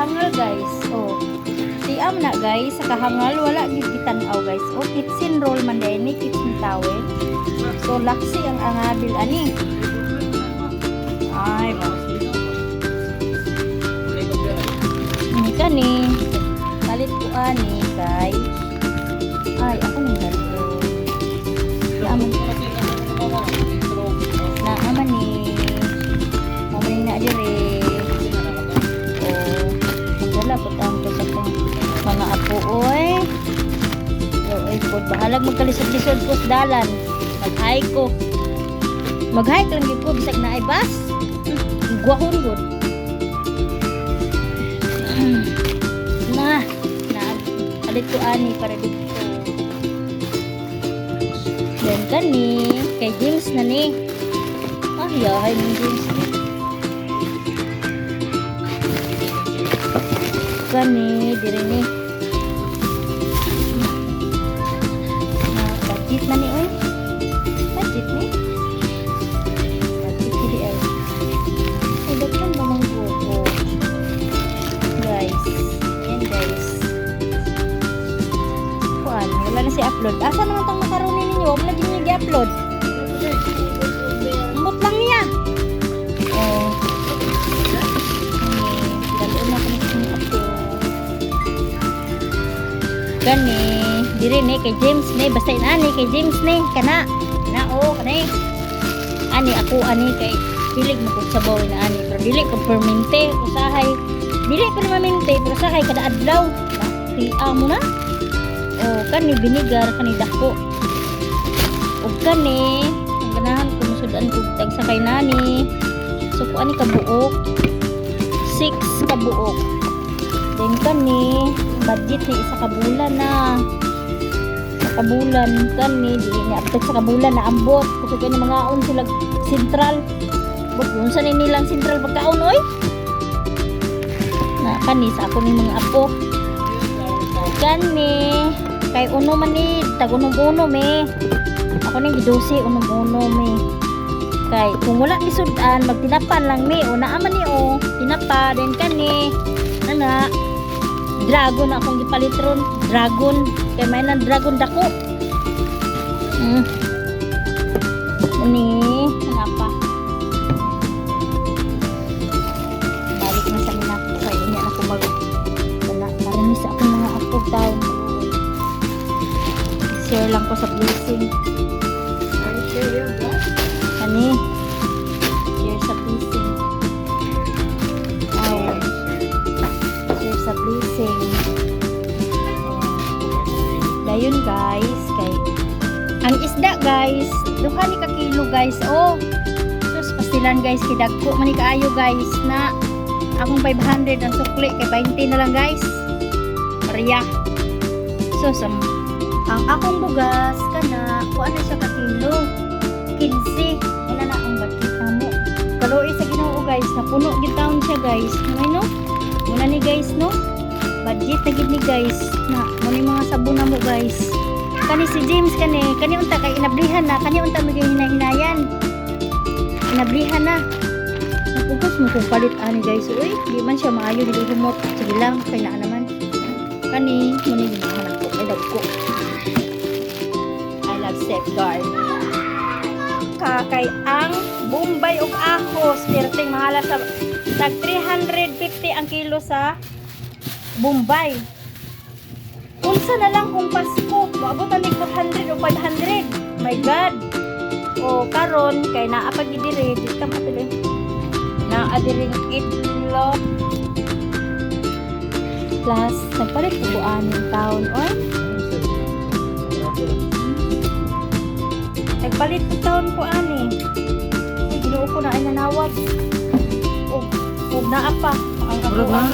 kahangal guys. Oh. Siam na guys sa kahangal wala gid kitanaw guys. Oh, kitchen roll man day ni kitchen towel. So laksi ang angabil ani. Ay, ini kani. Kalit ko ani guys. Ay, ako nang dalo. Aman na aman ni. Mamay na dire. Oh, magdala ko tanto sa kong mga apo oy. Oy, pod bahalag magkalisod-lisod ko sa dalan. Mag-hike ko. Mag-hike lang gyud ko bisag na ay bus. Guwahon gud. Na alit ko ani para dito. Dan kani kay James na ni. Ah, yahay ng James ni. Kani dire ni. Na budget man ni oy. Budget ni. Budget di ay. Ay daghan ba mang buko. Guys, and guys. Kuan, wala na si upload. Asa naman tong macaroni ninyo? Wala din niyo gi-upload. Ambot lang niya. Oh. Dalo na kami sa upload. Gani, diri ni kay James ni basta inani kay James ni kana. Na o kanay. Ani ako ani kay pilig mo kung sabaw na ani pero dili ko permente usahay. Dili ko na mamente pero usahay kada adlaw. Tia mo na. O kani binigar kani dako. O kani ang ganahan ko musudan ko tag sakay nani. So ko ani kabuok. 6 kabuok. Then kani budget ni isa ka bulan na. Kabulan kani dili ni abot sa kabulan na ambot. Kasi kani mga on sila sentral. Bot unsa ni nilang sentral pagkaon oy? Na kani sa ako ni mga apo. Kani kay uno man ni tagunom-uno me. Ako ni gidusi unom-uno me. Kay kung wala ni sudan magtinapan lang me. Una man ni o tinapa den kani. Ana dragon akong gipalitron. Dragon kay may nang dragon dako. Ani apa? Balik na sa minako kay unya ako mag marami sa akong mga apo taon. Share lang ko sa blessing. Kani share sa blessing. Share sa blessing. Dayon guys kay ang isda guys duha ni ka kilo guys. Oh sus pastilan guys kay dagko man ni kaayo guys na akong 500 ang sukli kay 20 na lang guys. Maria. So ang akong bugas kana kuan na siya ka kilo 15 wala na ang budget namo. Kaluoy sa Ginoo guys napuno gid taon siya guys. Ano no? Muna ni guys no. Budget na gid ni guys na muni mga sabon na mo guys. Kani si James kani unta kay inablihan na kani unta magay hinahinayan. Inablihan na. Napugos mo kung palit ani guys. Uy, di man siya maayo dili humot. Sige lang kay naa naman. Kani muni ginahan ako kay dagko. I love safeguard. Kakay ang Bombay ug ahos perting mahala sa tag 350 ang kilo sa Bombay. Unsa na lang kung Pasko, maabutan ni 400 o 500. My God. O karon kay naa pa gid dire, di ka mapili. Naa diring itlog. Plus nagpalit ko aning taon oy. Nagpalit ko taon ko ani. Ginoo ko na ay nanawag. Og naa pa ang ako.